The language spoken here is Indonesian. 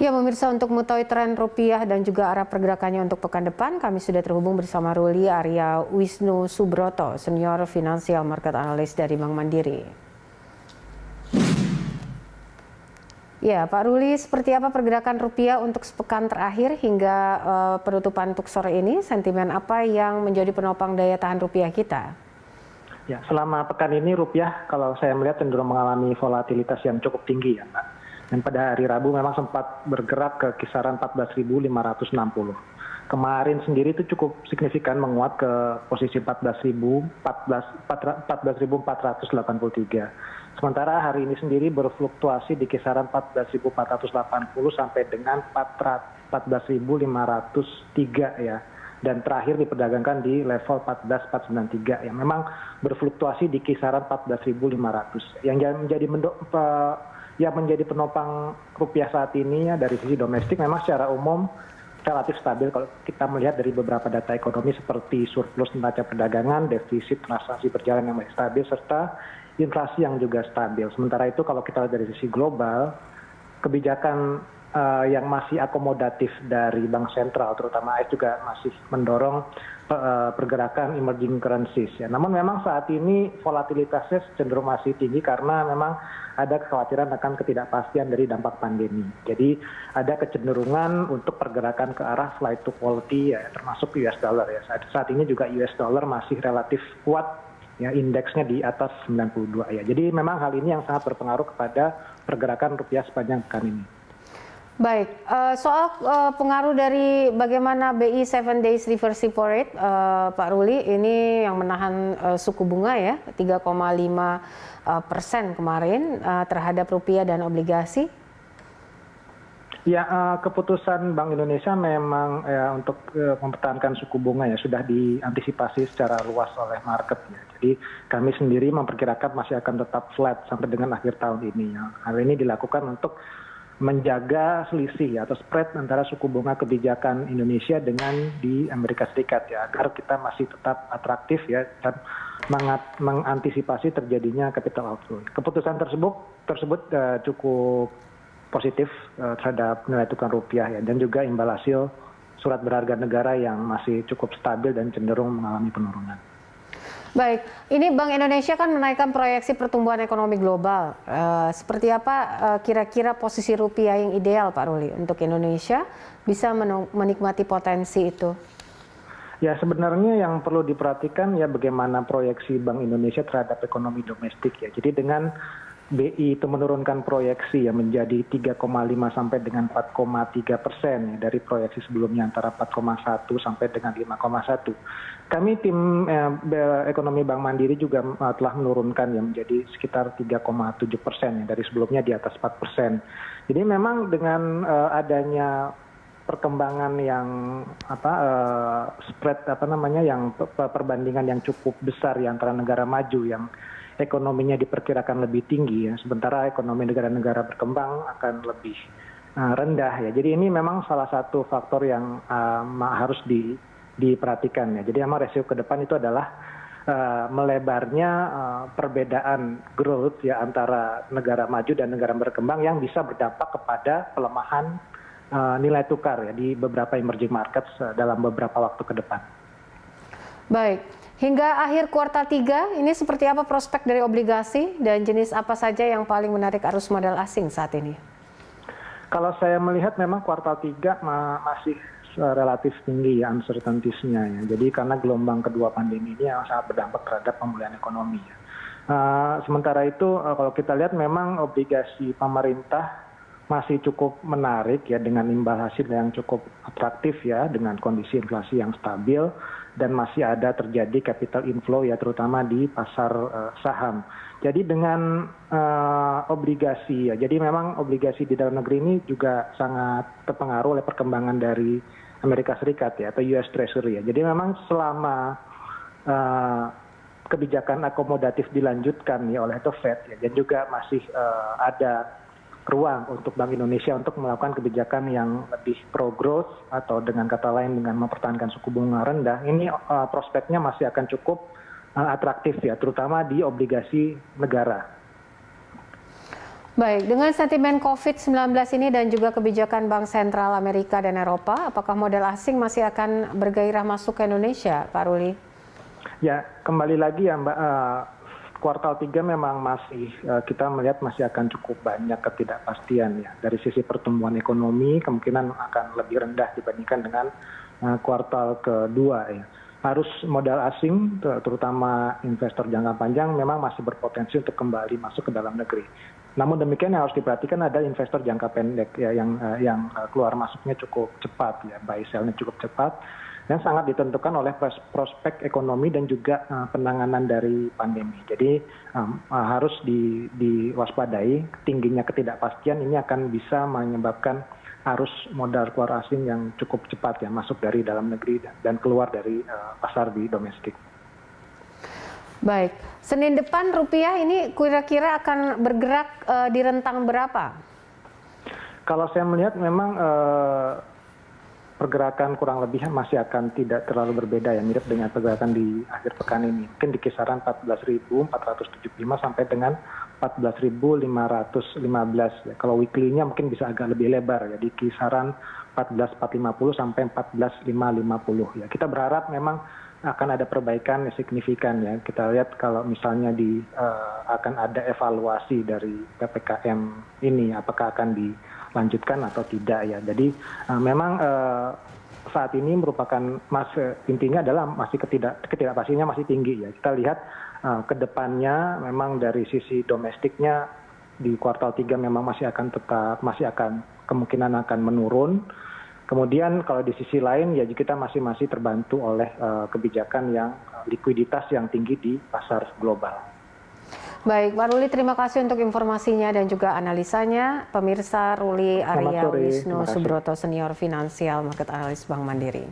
Ya, pemirsa, untuk mengetahui tren rupiah dan juga arah pergerakannya untuk pekan depan, kami sudah terhubung bersama Ruli Arya Wisnu Subroto, Senior Financial Market Analyst dari Bank Mandiri. Ya, Pak Ruli, seperti apa pergerakan rupiah untuk sepekan terakhir hingga penutupan untuk sore ini? Sentimen apa yang menjadi penopang daya tahan rupiah kita? Ya, selama pekan ini rupiah kalau saya melihat cenderung mengalami volatilitas yang cukup tinggi ya, Mbak. Dan pada hari Rabu memang sempat bergerak ke kisaran 14.560. Kemarin sendiri itu cukup signifikan menguat ke posisi 14.483. Sementara hari ini sendiri berfluktuasi di kisaran 14.480 sampai dengan 14.503 ya. Dan terakhir diperdagangkan di level 14.493 yang memang berfluktuasi di kisaran 14.500. Yang menjadi penopang rupiah saat ini ya, dari sisi domestik memang secara umum relatif stabil kalau kita melihat dari beberapa data ekonomi seperti surplus neraca perdagangan, defisit transaksi berjalan yang stabil, serta inflasi yang juga stabil. Sementara itu kalau kita lihat dari sisi global, kebijakan yang masih akomodatif dari bank sentral terutama AS juga masih mendorong pergerakan emerging currencies ya. Namun memang saat ini volatilitasnya cenderung masih tinggi karena memang ada kekhawatiran akan ketidakpastian dari dampak pandemi. Jadi ada kecenderungan untuk pergerakan ke arah flight to quality ya, termasuk US dollar ya. Saat ini juga US dollar masih relatif kuat ya, indeksnya di atas 92 ya. Jadi memang hal ini yang sangat berpengaruh kepada pergerakan rupiah sepanjang pekan ini. Baik, soal pengaruh dari bagaimana BI 7 Days Reverse Repo Rate, Pak Ruli, ini yang menahan suku bunga ya 3,5% kemarin terhadap rupiah dan obligasi. Ya, keputusan Bank Indonesia memang untuk mempertahankan suku bunga ya sudah diantisipasi secara luas oleh market ya. Jadi kami sendiri memperkirakan masih akan tetap flat sampai dengan akhir tahun ini ya. Hal ini dilakukan untuk menjaga selisih ya, atau spread antara suku bunga kebijakan Indonesia dengan di Amerika Serikat ya, agar kita masih tetap atraktif ya dan mengantisipasi terjadinya capital outflow. Keputusan tersebut cukup positif terhadap nilai tukar rupiah ya, dan juga imbal hasil surat berharga negara yang masih cukup stabil dan cenderung mengalami penurunan. Baik, ini Bank Indonesia kan menaikkan proyeksi pertumbuhan ekonomi global. Seperti apa kira-kira posisi rupiah yang ideal, Pak Ruli, untuk Indonesia bisa menikmati potensi itu? Ya, sebenarnya yang perlu diperhatikan ya bagaimana proyeksi Bank Indonesia terhadap ekonomi domestik ya. Jadi dengan BI itu menurunkan proyeksi ya menjadi 3,5 sampai dengan 4,3% ya, dari proyeksi sebelumnya antara 4,1 sampai dengan 5,1. Kami tim ekonomi Bank Mandiri juga telah menurunkan ya menjadi sekitar 3,7% ya, dari sebelumnya di atas 4%. Jadi memang dengan adanya perkembangan yang spread yang perbandingan yang cukup besar ya antara negara maju yang ekonominya diperkirakan lebih tinggi ya, sementara ekonomi negara-negara berkembang akan lebih rendah ya. Jadi ini memang salah satu faktor yang harus diperhatikan ya. Jadi memang resiko ke depan itu adalah melebarnya perbedaan growth ya antara negara maju dan negara berkembang yang bisa berdampak kepada pelemahan nilai tukar ya di beberapa emerging markets dalam beberapa waktu ke depan. Baik. Hingga akhir kuartal 3, ini seperti apa prospek dari obligasi dan jenis apa saja yang paling menarik arus modal asing saat ini? Kalau saya melihat memang kuartal 3 masih relatif tinggi ya uncertainties-nya ya. Jadi karena gelombang kedua pandemi ini yang sangat berdampak terhadap pemulihan ekonomi ya. Sementara itu kalau kita lihat memang obligasi pemerintah masih cukup menarik ya dengan imbal hasil yang cukup atraktif ya, dengan kondisi inflasi yang stabil dan masih ada terjadi capital inflow ya terutama di pasar saham. Jadi dengan obligasi ya, jadi memang obligasi di dalam negeri ini juga sangat terpengaruh oleh perkembangan dari Amerika Serikat ya, atau US Treasury ya. Jadi memang selama kebijakan akomodatif dilanjutkan ya oleh The Fed ya, dan juga masih ada ruang untuk Bank Indonesia untuk melakukan kebijakan yang lebih pro-growth atau dengan kata lain dengan mempertahankan suku bunga rendah, ini prospeknya masih akan cukup atraktif ya, terutama di obligasi negara. Baik, dengan sentimen COVID-19 ini dan juga kebijakan Bank Sentral Amerika dan Eropa, apakah modal asing masih akan bergairah masuk ke Indonesia, Pak Ruli? Ya, kembali lagi ya Mbak, kuartal 3 memang masih kita melihat masih akan cukup banyak ketidakpastian ya. Dari sisi pertumbuhan ekonomi kemungkinan akan lebih rendah dibandingkan dengan kuartal kedua ya. Harus modal asing, terutama investor jangka panjang, memang masih berpotensi untuk kembali masuk ke dalam negeri. Namun demikian yang harus diperhatikan ada investor jangka pendek ya, yang keluar masuknya cukup cepat ya, buy sell-nya cukup cepat, dan sangat ditentukan oleh prospek ekonomi dan juga penanganan dari pandemi. Jadi harus diwaspadai, tingginya ketidakpastian ini akan bisa menyebabkan arus modal keluar asing yang cukup cepat ya, masuk dari dalam negeri dan keluar dari pasar di domestik. Baik, Senin depan rupiah ini kira-kira akan bergerak di rentang berapa? Kalau saya melihat memang pergerakan kurang lebih masih akan tidak terlalu berbeda ya, mirip dengan pergerakan di akhir pekan ini. Mungkin di kisaran 14.475 sampai dengan 14.515 ya. Kalau weekly-nya mungkin bisa agak lebih lebar ya, di kisaran 14.450 sampai 14.550 ya. Kita berharap memang akan ada perbaikan signifikan ya. Kita lihat kalau misalnya akan ada evaluasi dari PPKM ini, apakah akan dilanjutkan atau tidak ya. Jadi memang saat ini merupakan intinya adalah masih ketidakpastiannya masih tinggi ya. Kita lihat ke depannya memang dari sisi domestiknya di kuartal 3 memang masih akan kemungkinan akan menurun. Kemudian kalau di sisi lain ya kita masih terbantu oleh kebijakan yang likuiditas yang tinggi di pasar global. Baik, Pak Ruli, terima kasih untuk informasinya dan juga analisanya. Pemirsa, Ruli Arya Wisnu Subroto, Senior Financial Market Analyst Bank Mandiri.